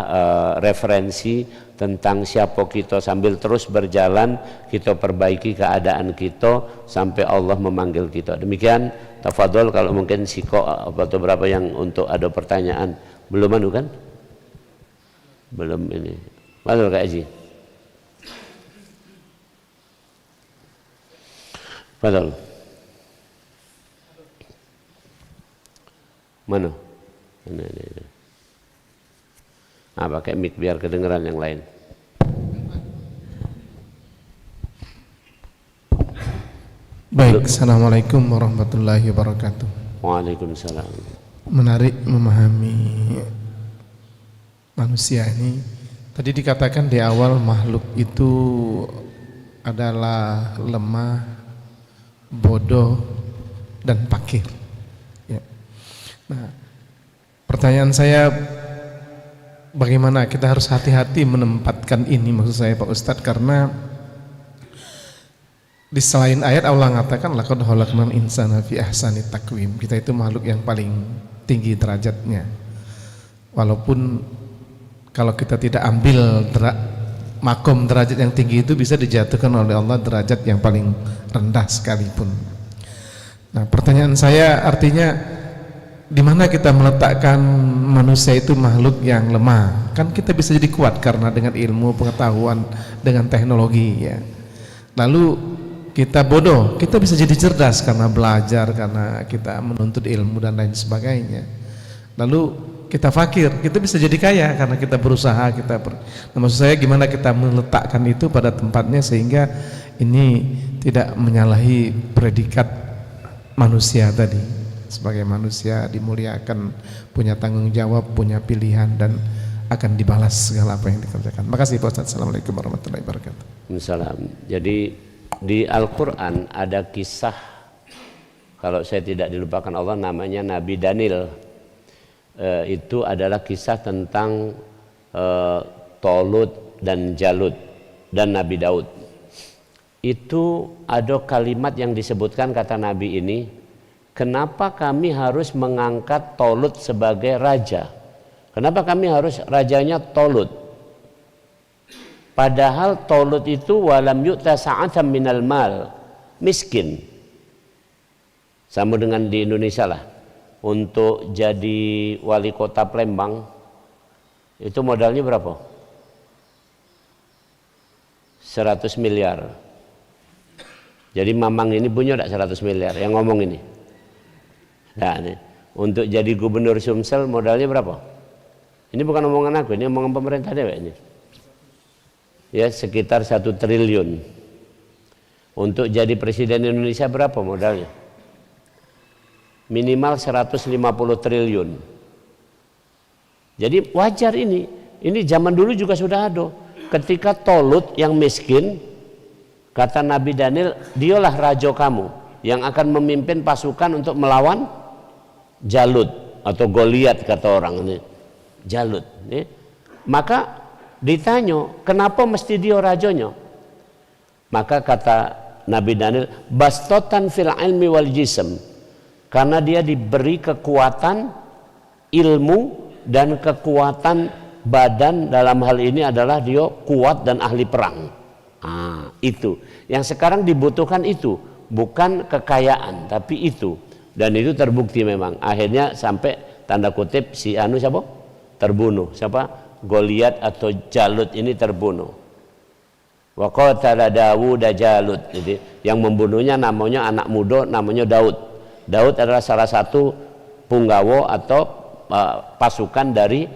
referensi tentang siapa kita, sambil terus berjalan kita perbaiki keadaan kita sampai Allah memanggil kita. Demikian, tafadhol kalau mungkin siko atau berapa yang untuk ada pertanyaan. Belum anu kan? Belum ini. Mana Kak Haji? Tafadhol. Mana? Ini. Pakai mic biar kedengeran yang lain. Baik, assalamualaikum warahmatullahi wabarakatuh. Waalaikumsalam. Menarik memahami manusia ini. Tadi dikatakan di awal makhluk itu adalah lemah, bodoh, dan fakir. Ya. Nah, pertanyaan saya, bagaimana kita harus hati-hati menempatkan ini, maksud saya Pak Ustadz, karena di selain ayat Allah mengatakan laqad khalaqnal insana fi ahsani taqwim, kita itu makhluk yang paling tinggi derajatnya. Walaupun kalau kita tidak ambil makom derajat yang tinggi itu, bisa dijatuhkan oleh Allah derajat yang paling rendah sekalipun. Nah, pertanyaan saya artinya, di mana kita meletakkan manusia itu makhluk yang lemah? Kan kita bisa jadi kuat karena dengan ilmu, pengetahuan, dengan teknologi ya. Lalu kita bodoh, kita bisa jadi cerdas karena belajar, karena kita menuntut ilmu dan lain sebagainya. Lalu kita fakir, kita bisa jadi kaya karena kita berusaha, nah, maksud saya gimana kita meletakkan itu pada tempatnya sehingga ini tidak menyalahi predikat manusia tadi. Sebagai manusia dimuliakan, punya tanggung jawab, punya pilihan, dan akan dibalas segala apa yang dikerjakan. Makasih Pak Ustadz. Assalamualaikum warahmatullahi wabarakatuh. Waalaikumsalam. Jadi di Al-Quran ada kisah, kalau saya tidak dilupakan Allah, namanya Nabi Daniel. Itu adalah kisah tentang Tolut dan Jalut dan Nabi Daud. Itu ada kalimat yang disebutkan, kata Nabi ini, kenapa kami harus mengangkat Tolut sebagai raja? Kenapa kami harus rajanya Tolut? Padahal Tolut itu walam yu'ta sa'atan minal mal, miskin. Sama dengan di Indonesia lah. Untuk jadi wali kota Palembang itu modalnya berapa? 100 miliar. Jadi Mamang ini punya enggak 100 miliar yang ngomong ini? Nah, ini. Untuk jadi gubernur Sumsel modalnya berapa? Ini bukan omongan aku, ini omongan pemerintah dewek ini. Ya, sekitar 1 triliun. Untuk jadi presiden Indonesia berapa modalnya? Minimal 150 triliun. Jadi wajar ini. Ini zaman dulu juga sudah ada. Ketika Tolut yang miskin, kata Nabi Daniel, dialah raja kamu yang akan memimpin pasukan untuk melawan Jalut atau Goliat kata orang ini. Jalut. Maka ditanya, kenapa mesti dia rajanya? Maka kata Nabi Daniel, bastotan fil ilmi wal jism, karena dia diberi kekuatan ilmu dan kekuatan badan. Dalam hal ini adalah dia kuat dan ahli perang. Itu yang sekarang dibutuhkan, itu bukan kekayaan tapi itu, dan itu terbukti memang. Akhirnya sampai tanda kutip si siapa terbunuh, siapa Goliat atau Jalut ini terbunuh. Wa qatala Dawud Jalut. Jadi yang membunuhnya namanya anak muda, namanya Daud. Daud adalah salah satu punggawa atau pasukan dari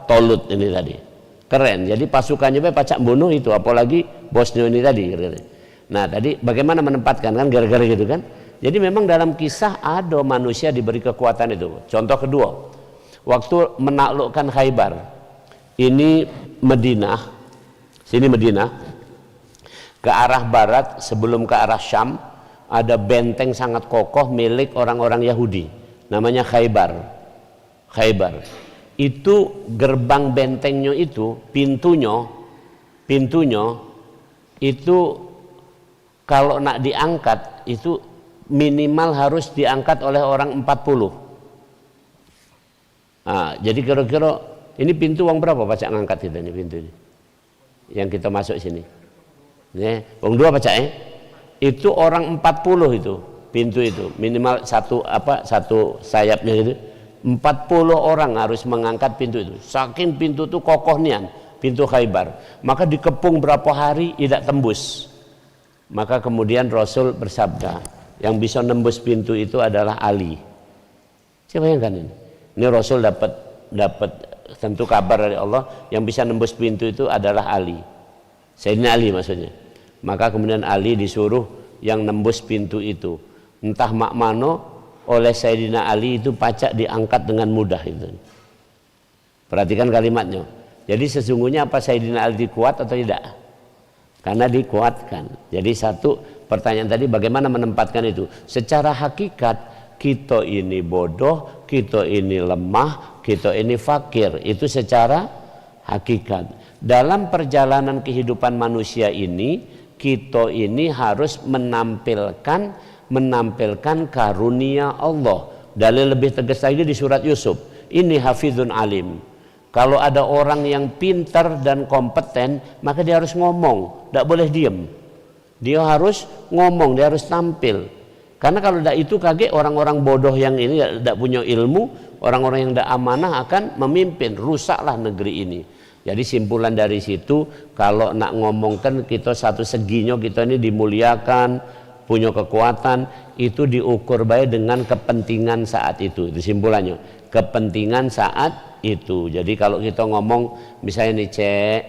Tolut ini tadi. Keren. Jadi pasukannya pacak bunuh itu, apalagi bosnya ini tadi. Nah, tadi bagaimana menempatkan kan gara-gara gitu kan. Jadi memang dalam kisah ada manusia diberi kekuatan itu. Contoh kedua, waktu menaklukkan Khaybar. Ini Madinah, sini Madinah, ke arah barat sebelum ke arah Syam ada benteng sangat kokoh milik orang-orang Yahudi, namanya Khaybar. Khaybar itu gerbang bentengnya itu, pintunya itu kalau nak diangkat itu minimal harus diangkat oleh orang 40. Jadi kira-kira ini pintu uang berapa pacak ngangkat kita ini pintu ini yang kita masuk sini? Uang 2 pacak itu orang 40 itu pintu itu minimal satu sayapnya gitu. 40 orang harus mengangkat pintu itu. Saking pintu itu kokoh nian, pintu Khaybar. Maka dikepung berapa hari tidak tembus. Maka kemudian Rasul bersabda, yang bisa nembus pintu itu adalah Ali. Siapa yang kan ini? Ini Rasul dapat tentu kabar dari Allah, yang bisa nembus pintu itu adalah Ali. Sayyidina Ali maksudnya. Maka kemudian Ali disuruh yang nembus pintu itu. Entah mak mano oleh Sayyidina Ali itu pacak diangkat dengan mudah itu. Perhatikan kalimatnya. Jadi sesungguhnya apa Sayyidina Ali kuat atau tidak? Karena dikuatkan. Jadi satu pertanyaan tadi bagaimana menempatkan itu? Secara hakikat kita ini bodoh, kita ini lemah, kita ini fakir. Itu secara hakikat. Dalam perjalanan kehidupan manusia ini, kita ini harus menampilkan karunia Allah. Dalil lebih tegas lagi di surat Yusuf, ini hafizun alim. Kalau ada orang yang pintar dan kompeten, maka dia harus ngomong, tidak boleh diam. Dia harus ngomong, dia harus tampil. Karena kalau tidak itu kaget orang-orang bodoh yang ini tidak punya ilmu, orang-orang yang tidak amanah akan memimpin, rusaklah negeri ini. Jadi simpulan dari situ, kalau nak ngomongkan kita satu seginya kita ini dimuliakan, punya kekuatan, itu diukur baik dengan kepentingan saat itu simpulannya, kepentingan saat itu. Jadi kalau kita ngomong misalnya nih Cek,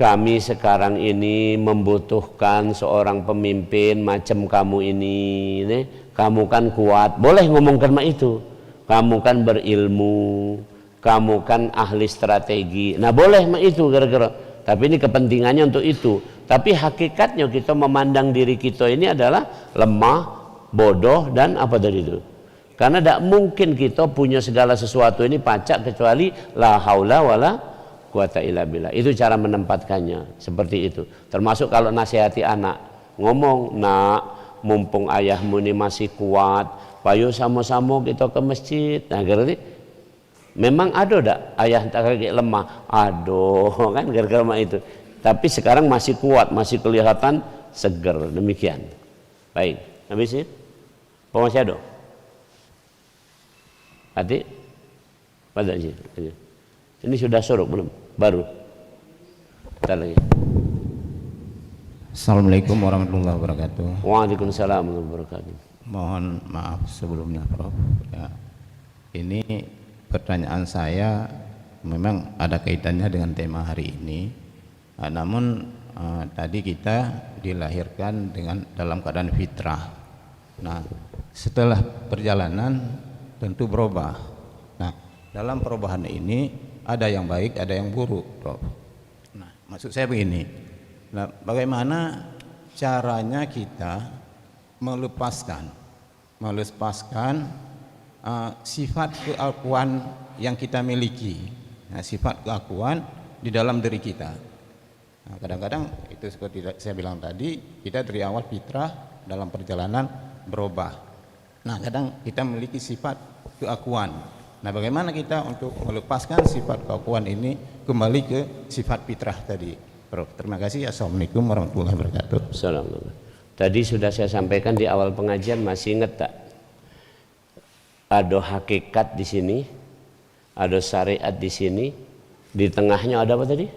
kami sekarang ini membutuhkan seorang pemimpin macam kamu ini nih. Kamu kan kuat, boleh ngomongkan mak itu, kamu kan berilmu, kamu kan ahli strategi, nah boleh mak itu gara-gara. Tapi ini kepentingannya untuk itu. Tapi hakikatnya kita memandang diri kita ini adalah lemah, bodoh, dan apa tadi itu. Karena tidak mungkin kita punya segala sesuatu ini pacak kecuali la haula wala quwata illa billah. Itu cara menempatkannya seperti itu. Termasuk kalau nasihati anak, ngomong, nak, mumpung ayahmu ini masih kuat, payo sama-sama kita ke masjid. Nah, berarti Memang ada dak ayah kakek lemah? Aduh, kan gara-gara lemah itu. Tapi sekarang masih kuat, masih kelihatan seger, demikian. Baik, habis ini apa masih ada? Adik? Pada sini. Ini sudah sorok belum? Baru. Bentar lagi. Assalamualaikum warahmatullahi wabarakatuh. Waalaikumsalam warahmatullahi wabarakatuh. Mohon maaf sebelumnya, Prof. Ya, ini pertanyaan saya memang ada kaitannya dengan tema hari ini. Namun tadi kita dilahirkan dengan dalam keadaan fitrah. Nah, setelah perjalanan tentu berubah. Nah, dalam perubahan ini ada yang baik, ada yang buruk, Prof. Nah, maksud saya begini. Nah, bagaimana caranya kita melepaskan sifat keakuan yang kita miliki, nah, sifat keakuan di dalam diri kita. Nah, kadang-kadang itu seperti saya bilang tadi, kita dari awal fitrah dalam perjalanan berubah. Nah, kadang kita memiliki sifat keakuan. Nah, bagaimana kita untuk melepaskan sifat keakuan ini kembali ke sifat fitrah tadi, Prof? Terima kasih. Assalamualaikum warahmatullahi wabarakatuh. Assalamualaikum. Tadi sudah saya sampaikan di awal pengajian, masih ingat tak? Ada hakikat di sini, ada syariat di sini, di tengahnya ada apa tadi?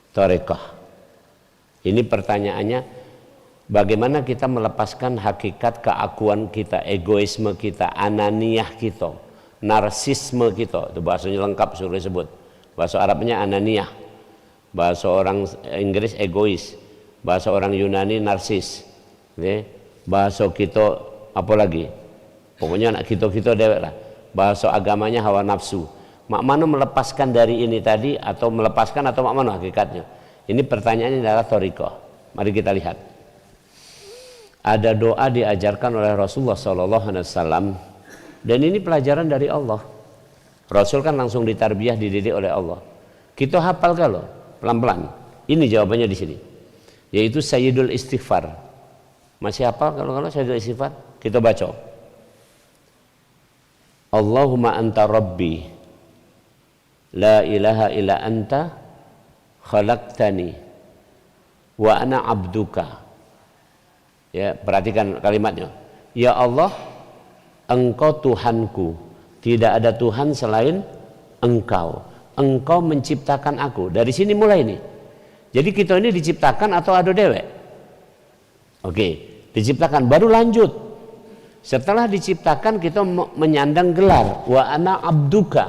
Thariqah. Ini pertanyaannya, bagaimana kita melepaskan hakikat keakuan kita, egoisme kita, ananiyah kita, narsisme kita. Itu bahasanya lengkap suruh sebut. Bahasa Arabnya ananiyah, bahasa orang Inggris egois, bahasa orang Yunani narsis, bahasa kita apa lagi? Pokoknya anak kita dewek lah. Bahasa agamanya hawa nafsu. Mak mana melepaskan dari ini tadi, atau melepaskan, atau mak mana hakikatnya? Ini pertanyaannya adalah thariqah. Mari kita lihat. Ada doa diajarkan oleh Rasulullah SAW, dan ini pelajaran dari Allah. Rasul kan langsung ditarbiyah, dididik oleh Allah. Kita hafal kalau pelan-pelan. Ini jawabannya di sini. Yaitu Sayyidul Istighfar. Masih hafal kalau Sayyidul Istighfar? Kita baca. Allahumma anta rabbi la ilaha illa anta khalaqtani wa ana abduka. Ya, perhatikan kalimatnya. Ya Allah, Engkau Tuhanku, tidak ada Tuhan selain Engkau. Engkau menciptakan aku. Dari sini mulai nih. Jadi kita ini diciptakan atau ada dewek? Oke, diciptakan, baru lanjut. Setelah diciptakan kita menyandang gelar wa ana abduka.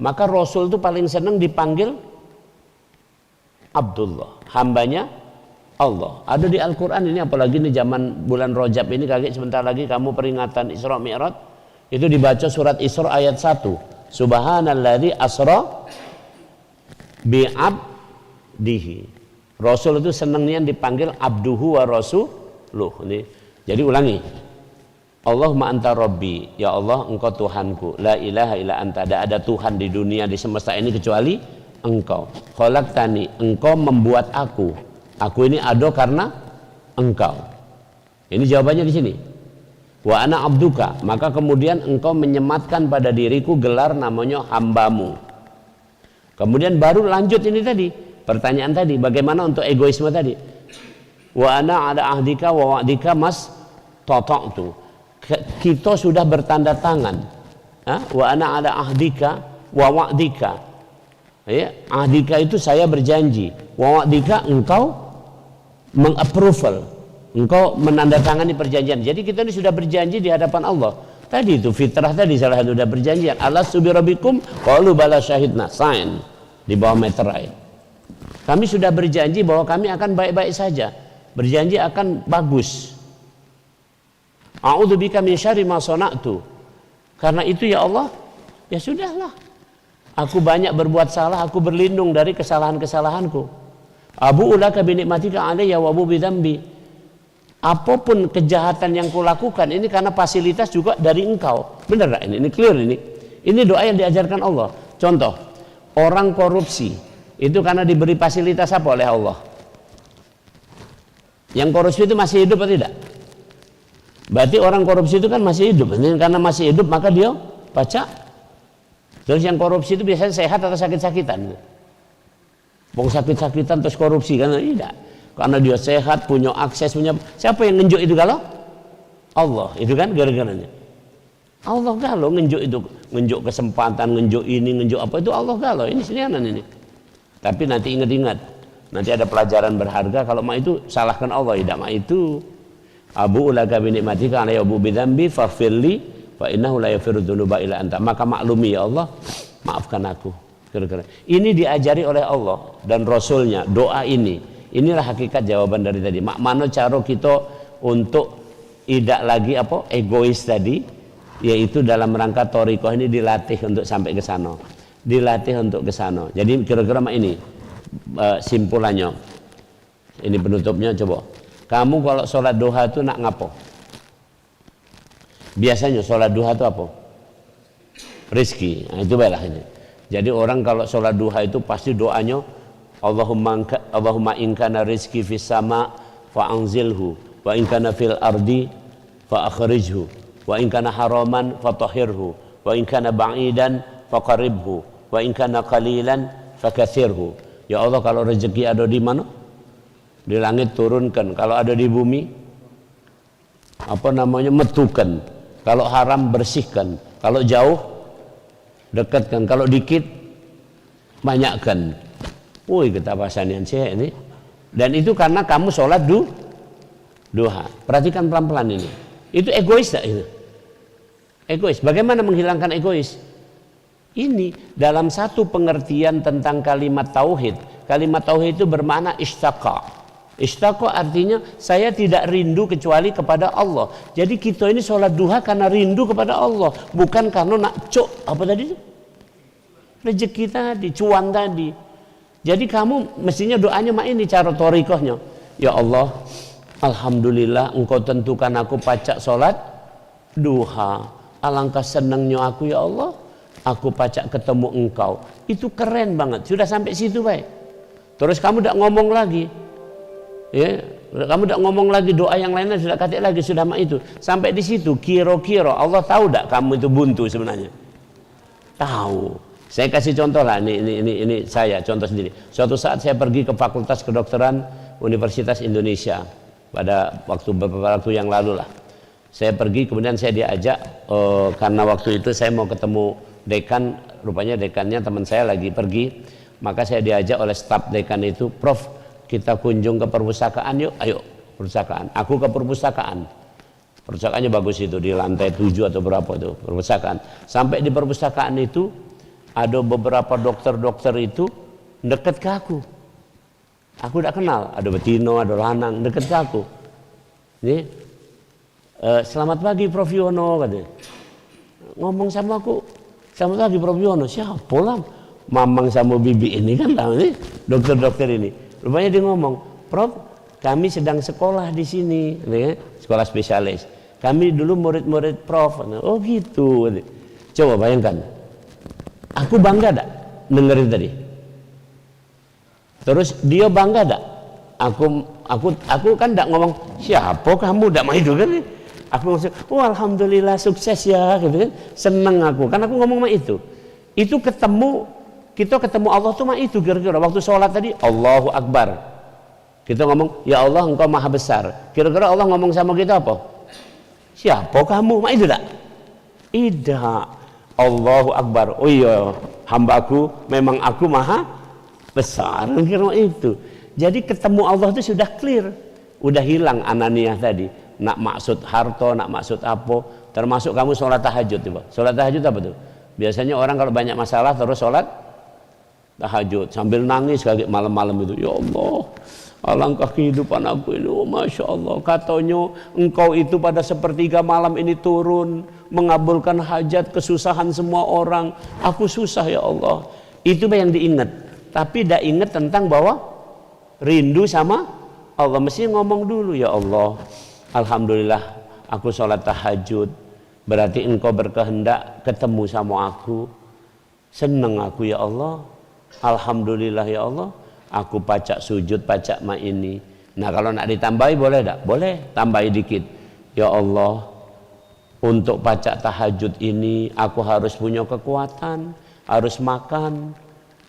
Maka Rasul itu paling senang dipanggil Abdullah, hambanya Allah. Ada di Al-Quran ini, apalagi di zaman bulan Rajab ini, kakek sebentar lagi kamu peringatan Isra Mi'raj, itu dibaca surat Isra ayat 1. Subhanalladzi asra bi'abdihi. Rasul itu senangnya dipanggil abduhu wa rasuluh. Jadi ulangi. Allahumma anta rabbi, ya Allah engkau Tuhanku, la ilaha illa anta, tidak ada Tuhan di dunia, di semesta ini kecuali engkau. Khalaqtani, engkau membuat aku ini ada karena engkau. Ini jawabannya di sini. Wa ana abduka, maka kemudian engkau menyematkan pada diriku gelar namanya hambamu. Kemudian baru lanjut ini tadi, pertanyaan tadi, bagaimana untuk egoisme tadi? Wa ana ada ahdika wa wa'dika mas tata'tu. Kita sudah bertanda tangan. Wa ana ada ahdika wa wa'dika. Ya, ahdika itu saya berjanji. Wa wa'dika engkau mengapproval. Engkau menandatangani perjanjian. Jadi kita ini sudah berjanji di hadapan Allah. Tadi itu fitrah tadi salah satu sudah berjanjian. Alastu bi rabbikum qalu bala syahidna. Sign di bawah meterai. Kami sudah berjanji bahwa kami akan baik-baik saja. Berjanji akan bagus. A'udzubika min syarri ma sana'tu. Karena itu ya Allah, ya sudahlah. Aku banyak berbuat salah, aku berlindung dari kesalahan-kesalahanku. Abu ulaka bi nikmatika alayya wa abu bi dzambi. Apapun kejahatan yang kulakukan ini karena fasilitas juga dari engkau. Benar enggak ini? Ini clear ini. Ini doa yang diajarkan Allah. Contoh, orang korupsi itu karena diberi fasilitas apa oleh Allah? Yang korupsi itu masih hidup atau tidak? Berarti orang korupsi itu kan masih hidup. Karena masih hidup maka dia baca Terus yang korupsi itu biasanya sehat atau sakit-sakitan? Mau sakit-sakitan terus korupsi kan? Tidak. Karena dia sehat, punya akses, punya siapa yang ngenjuk itu kalau? Allah, itu kan gara-garanya. Allah kalau ngenjuk itu, ngenjuk kesempatan, ngenjuk ini, ngenjuk apa itu Allah kalau ini senianan ini. Tapi nanti ingat-ingat, nanti ada pelajaran berharga kalau mak itu salahkan Allah, tidak mak itu. Abu ulaka bi nikmatika alayya abu bidzambi faghfirli fa innahu la yaghfiru dzunuba illa anta. Maka maklumi ya Allah, maafkan aku. Kira-kira. Ini diajari oleh Allah dan Rasulnya doa ini. Inilah hakikat jawaban dari tadi. Mak mano cara kita untuk tidak lagi apa egois tadi, yaitu dalam rangka thariqah ini dilatih untuk sampai ke sana. Dilatih untuk ke sana. Jadi kira-kira mak ini simpulannya. Ini penutupnya coba. Kamu kalau sholat duha itu nak ngapo? Biasanya sholat duha itu apa? Rizki. Nah, itu baiklah ini. Jadi orang kalau sholat duha itu pasti doanya Allahumma in kana rizki fis sama fa anzilhu wa in kana fil ardi fa akhrijhu wa in kana haraman fa tahhirhu wa in kana ba'idan fa qaribhu wa in kana qalilan fa katsirhu. Ya Allah, kalau rezeki ada di mana? Di langit turunkan, kalau ada di bumi apa namanya metukan, kalau haram bersihkan, kalau jauh dekatkan, kalau dikit banyakkan. Woi, ketabasan saya ini. Dan itu karena kamu sholat duha. Perhatikan pelan-pelan ini. Itu egois tak itu? Egois. Bagaimana menghilangkan egois? Ini dalam satu pengertian tentang kalimat tauhid. Kalimat tauhid itu bermakna istaqa. Istaqa artinya saya tidak rindu kecuali kepada Allah. Jadi kita ini sholat duha karena rindu kepada Allah, bukan karena nak apa tadi itu? Rezeki tadi, cuan tadi. Jadi kamu mestinya doanya mak ini cara thariqahnya. Ya Allah, alhamdulillah engkau tentukan aku pacak sholat duha. Alangkah senangnya aku ya Allah, aku pacak ketemu engkau. Itu keren banget. Sudah sampai situ baik. Terus kamu tidak ngomong lagi. Ya, kamu tidak ngomong lagi doa yang lainnya sudah katik lagi sudah mak itu sampai di situ kira-kira Allah tahu tidak kamu itu buntu sebenarnya? Tahu. Saya kasih contoh lah ini saya contoh sendiri. Suatu saat saya pergi ke Fakultas Kedokteran Universitas Indonesia pada beberapa waktu yang lalu lah. Saya pergi kemudian saya diajak karena waktu itu saya mau ketemu dekan, rupanya dekannya teman saya lagi pergi, maka saya diajak oleh staf dekan itu, Prof, kita kunjung ke perpustakaan yuk, ayo perpustakaan. Aku ke perpustakaan. Perpustakaannya bagus itu di lantai 7 atau berapa itu perpustakaan. Sampai di perpustakaan itu ada beberapa dokter-dokter itu deket ke aku. Aku tidak kenal, ada betino, ada lanang, deket ke aku. Ini, selamat pagi Prof Yono katanya. Ngomong sama aku, selamat pagi Prof Yono. Siapa lah? Mamang sama bibi ini kan lah, ini dokter-dokter ini. Rupanya dia ngomong, Prof, kami sedang sekolah di sini, sekolah spesialis. Kami dulu murid-murid Prof. Oh gitu. Coba bayangkan, aku bangga tak dengerin tadi? Terus dia bangga tak? Aku kan tak ngomong siapa kamu, tak mau itu kan? Aku ngomong, oh alhamdulillah sukses ya, gitu kan? Seneng aku, kan aku ngomong sama itu. Itu kita ketemu Allah tuh mah itu kira-kira waktu sholat tadi Allahu Akbar. Kita ngomong ya Allah engkau maha besar. Kira-kira Allah ngomong sama kita apa? Siapa kamu? Mah itu tak? Tidak. Allahu Akbar. Oh iya, hambaku memang aku maha besar. Kira-kira itu. Jadi ketemu Allah itu sudah clear. Udah hilang ananiah tadi. Nak maksud harta, nak maksud apa. Termasuk kamu sholat tahajud. Coba. Sholat tahajud apa tuh? Biasanya orang kalau banyak masalah terus sholat tahajud sambil nangis kayak malam-malam itu. Ya Allah, alangkah kehidupan aku ini. Oh, Masya Allah, katanya engkau itu pada sepertiga malam ini turun mengabulkan hajat kesusahan semua orang. Aku susah ya Allah. Itu yang diingat. Tapi tidak ingat tentang bahwa rindu sama Allah. Mesti ngomong dulu, ya Allah, alhamdulillah aku sholat tahajud. Berarti engkau berkehendak ketemu sama aku. Senang aku ya Allah. Alhamdulillah ya Allah, aku pacak sujud, pacak ma ini. Nah kalau nak ditambahi boleh tak? Boleh, tambahi dikit. Ya Allah, untuk pacak tahajud ini aku harus punya kekuatan. harus makan,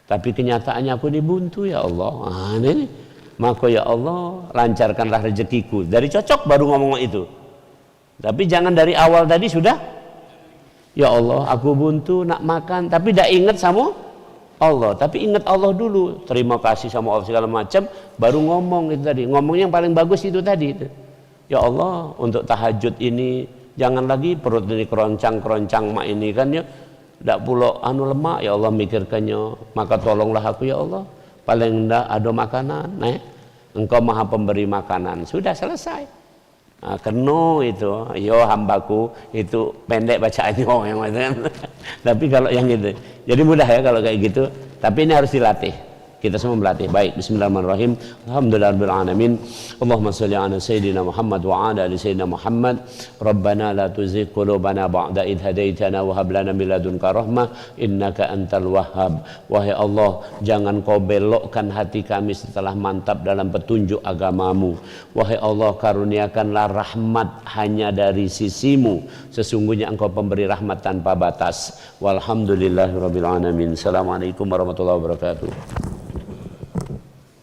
tapi kenyataannya aku dibuntu ya Allah. Ini maka ya Allah lancarkanlah rezekiku. Dari cocok baru ngomong itu. Tapi jangan dari awal tadi sudah, ya Allah aku buntu nak makan, tapi tidak ingat sama Allah. Tapi ingat Allah dulu, terima kasih sama Allah segala macam, baru ngomong itu tadi. Ngomongnya yang paling bagus itu tadi. Ya Allah untuk tahajud ini jangan lagi perut ini keroncang mak ini kan ya. Tidak pula lemak ya Allah mikirkannya, maka tolonglah aku ya Allah, paling tidak ada makanan, engkau maha pemberi makanan, sudah selesai. Nah, keno itu, yo hambaku, itu pendek bacaannya yang itu kan. Tapi kalau yang itu, jadi mudah ya kalau kayak gitu, tapi ini harus dilatih. Kita semua melatih. Baik, bismillahirrahmanirrahim. Alhamdulillahirabbil alamin. Allahumma shalli ala sayyidina Muhammad wa ala ali sayyidina Muhammad. Rabbana la tuzigh qulubana ba'da idh hadaitana wa hab lana min ladunka rahmah innaka antal wahhab. Wahai Allah, jangan kau belokkan hati kami setelah mantap dalam petunjuk agamamu. Wahai Allah, karuniakanlah rahmat hanya dari sisimu. Sesungguhnya engkau pemberi rahmat tanpa batas. Walhamdulillahirabbil alamin. Assalamualaikum warahmatullahi wabarakatuh.